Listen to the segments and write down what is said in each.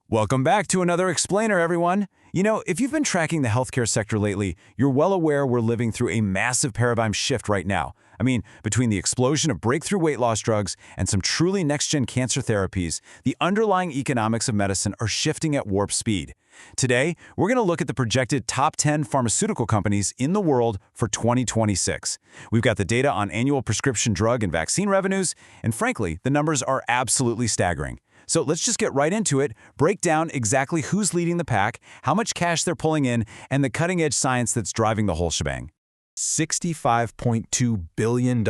Welcome back to another Explainer, everyone. You know, if you've been tracking the healthcare sector lately, you're well aware we're living through a massive paradigm shift right now. I mean, between the explosion of breakthrough weight loss drugs and some truly next-gen cancer therapies, the underlying economics of medicine are shifting at warp speed. Today, we're going to look at the projected top 10 pharmaceutical companies in the world for 2026. We've got the data on annual prescription drug and vaccine revenues, and frankly, the numbers are absolutely staggering. So let's just get right into it, break down exactly who's leading the pack, how much cash they're pulling in, and the cutting-edge science that's driving the whole shebang. $65.2 billion.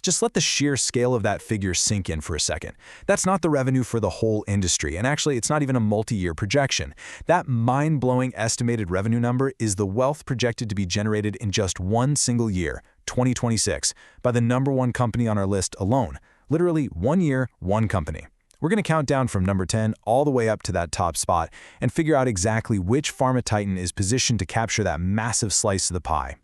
Just let the sheer scale of that figure sink in for a second. That's not the revenue for the whole industry, and actually it's not even a multi-year projection. That mind-blowing estimated revenue number is the wealth projected to be generated in just one single year, 2026, by the #1 company on our list alone. Literally 1 year, 1 company. We're going to count down from number 10 all the way up to that top spot and figure out exactly which pharma titan is positioned to capture that massive slice of the pie.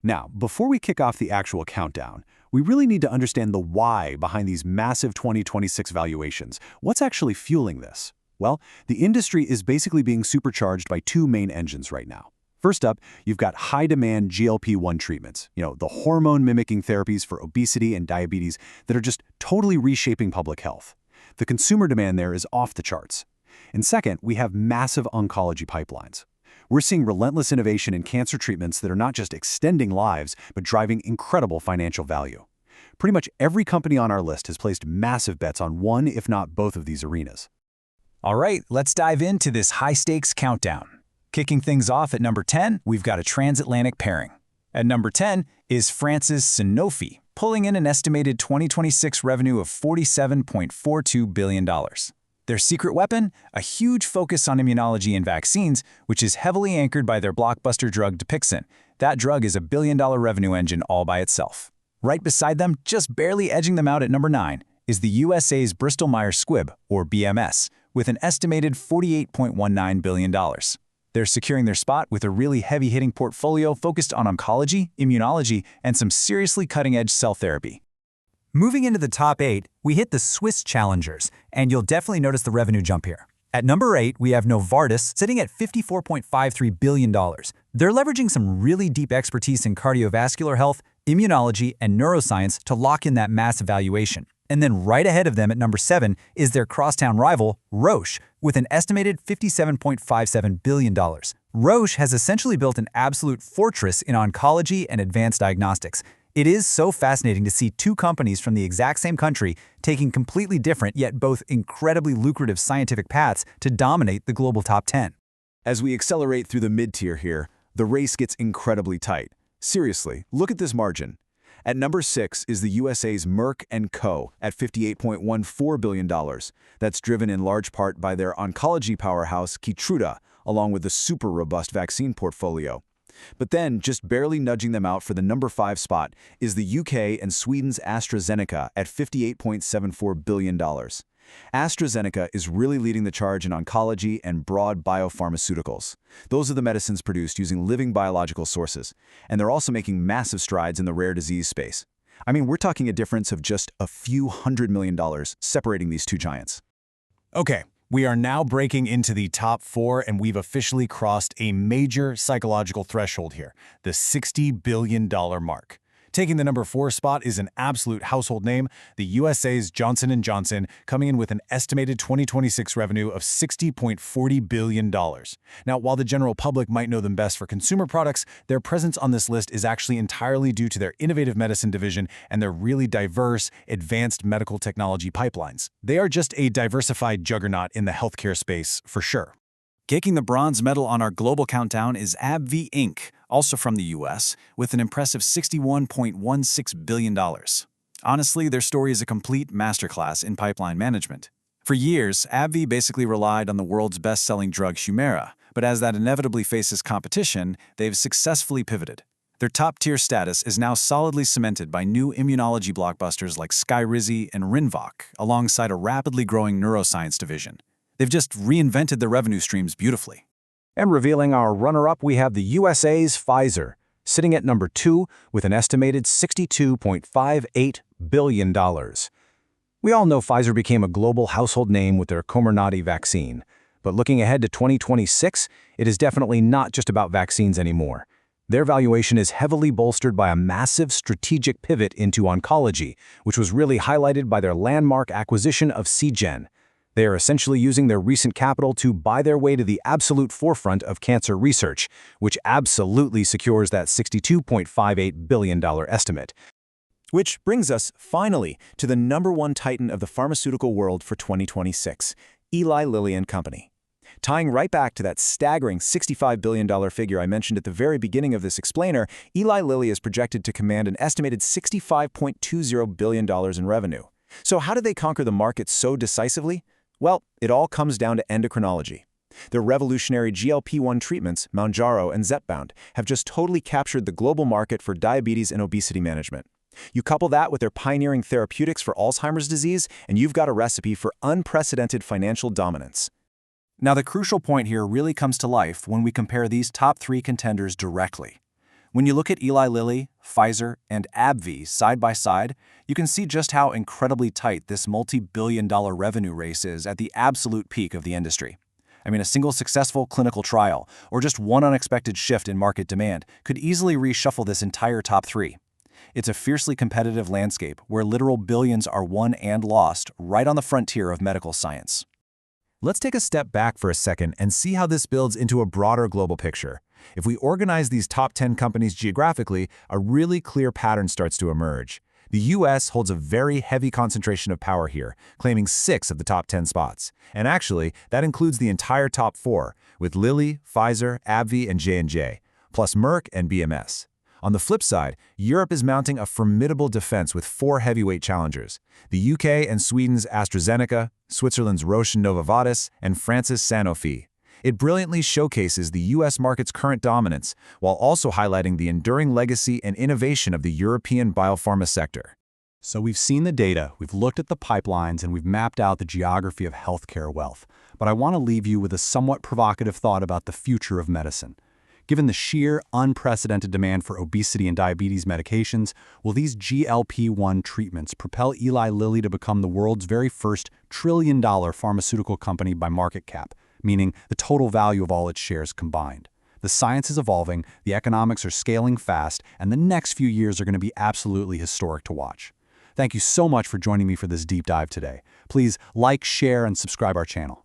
Now, before we kick off the actual countdown, we really need to understand the why behind these massive 2026 valuations. What's actually fueling this? Well, the industry is basically being supercharged by two main engines right now. First up, you've got high-demand GLP-1 treatments, the hormone-mimicking therapies for obesity and diabetes that are just totally reshaping public health. The consumer demand there is off the charts. And second, we have massive oncology pipelines. We're seeing relentless innovation in cancer treatments that are not just extending lives, but driving incredible financial value. Pretty much every company on our list has placed massive bets on one, if not both of these arenas. All right, let's dive into this high-stakes countdown. Kicking things off at number 10, we've got a transatlantic pairing. At number 10 is France's Sanofi, pulling in an estimated 2026 revenue of $47.42 billion. Their secret weapon? A huge focus on immunology and vaccines, which is heavily anchored by their blockbuster drug Dupixent. That drug is a billion-dollar revenue engine all by itself. Right beside them, just barely edging them out at number 9, is the USA's Bristol Myers Squibb, or BMS, with an estimated $48.19 billion. They're securing their spot with a really heavy-hitting portfolio focused on oncology, immunology, and some seriously cutting-edge cell therapy. Moving into the top 8, we hit the Swiss challengers, and you'll definitely notice the revenue jump here. At number 8, we have Novartis sitting at $54.53 billion. They're leveraging some really deep expertise in cardiovascular health, immunology, and neuroscience to lock in that massive valuation. And then right ahead of them at number 7 is their crosstown rival, Roche, with an estimated $57.57 billion. Roche has essentially built an absolute fortress in oncology and advanced diagnostics. It is so fascinating to see two companies from the exact same country taking completely different yet both incredibly lucrative scientific paths to dominate the global top 10. As we accelerate through the mid-tier here, the race gets incredibly tight. Seriously, look at this margin. At number 6 is the USA's Merck & Co. at $58.14 billion. That's driven in large part by their oncology powerhouse, Keytruda, along with a super robust vaccine portfolio. But then, just barely nudging them out for the number 5 spot, is the UK and Sweden's AstraZeneca at $58.74 billion. AstraZeneca is really leading the charge in oncology and broad biopharmaceuticals. Those are the medicines produced using living biological sources, and they're also making massive strides in the rare disease space. I mean, we're talking a difference of just a few $100 million separating these two giants. Okay, we are now breaking into the top 4, and we've officially crossed a major psychological threshold here, the $60 billion mark. Taking the number 4 spot is an absolute household name, the USA's Johnson & Johnson, coming in with an estimated 2026 revenue of $60.40 billion. Now, while the general public might know them best for consumer products, their presence on this list is actually entirely due to their innovative medicine division and their really diverse, advanced medical technology pipelines. They are just a diversified juggernaut in the healthcare space, for sure. Kicking the bronze medal on our global countdown is AbbVie Inc., also from the US, with an impressive $61.16 billion. Honestly, their story is a complete masterclass in pipeline management. For years, AbbVie basically relied on the world's best-selling drug Humira, but as that inevitably faces competition, they've successfully pivoted. Their top-tier status is now solidly cemented by new immunology blockbusters like Skyrizi and Rinvoq, alongside a rapidly growing neuroscience division. They've just reinvented their revenue streams beautifully. And revealing our runner-up, we have the USA's Pfizer, sitting at number 2 with an estimated $62.58 billion. We all know Pfizer became a global household name with their Comirnaty vaccine. But looking ahead to 2026, it is definitely not just about vaccines anymore. Their valuation is heavily bolstered by a massive strategic pivot into oncology, which was really highlighted by their landmark acquisition of Seagen. They are essentially using their recent capital to buy their way to the absolute forefront of cancer research, which absolutely secures that $62.58 billion estimate. Which brings us, finally, to the #1 titan of the pharmaceutical world for 2026, Eli Lilly and Company. Tying right back to that staggering $65 billion figure I mentioned at the very beginning of this explainer, Eli Lilly is projected to command an estimated $65.20 billion in revenue. So how did they conquer the market so decisively? Well, it all comes down to endocrinology. Their revolutionary GLP-1 treatments, Mounjaro and Zepbound, have just totally captured the global market for diabetes and obesity management. You couple that with their pioneering therapeutics for Alzheimer's disease, and you've got a recipe for unprecedented financial dominance. Now, the crucial point here really comes to life when we compare these top 3 contenders directly. When you look at Eli Lilly, Pfizer, and AbbVie side by side, you can see just how incredibly tight this multi-billion-dollar revenue race is at the absolute peak of the industry. I mean, a single successful clinical trial, or just one unexpected shift in market demand, could easily reshuffle this entire top 3. It's a fiercely competitive landscape where literal billions are won and lost right on the frontier of medical science. Let's take a step back for a second and see how this builds into a broader global picture. If we organize these top 10 companies geographically, a really clear pattern starts to emerge. The US holds a very heavy concentration of power here, claiming 6 of the top 10 spots. And actually, that includes the entire top 4, with Lilly, Pfizer, AbbVie, and J&J, plus Merck and BMS. On the flip side, Europe is mounting a formidable defense with 4 heavyweight challengers: the UK and Sweden's AstraZeneca, Switzerland's Roche and Novartis, and France's Sanofi. It brilliantly showcases the US market's current dominance, while also highlighting the enduring legacy and innovation of the European biopharma sector. So we've seen the data, we've looked at the pipelines, and we've mapped out the geography of healthcare wealth. But I want to leave you with a somewhat provocative thought about the future of medicine. Given the sheer, unprecedented demand for obesity and diabetes medications, will these GLP-1 treatments propel Eli Lilly to become the world's very first trillion-dollar pharmaceutical company by market cap, meaning the total value of all its shares combined? The science is evolving, the economics are scaling fast, and the next few years are going to be absolutely historic to watch. Thank you so much for joining me for this deep dive today. Please like, share, and subscribe our channel.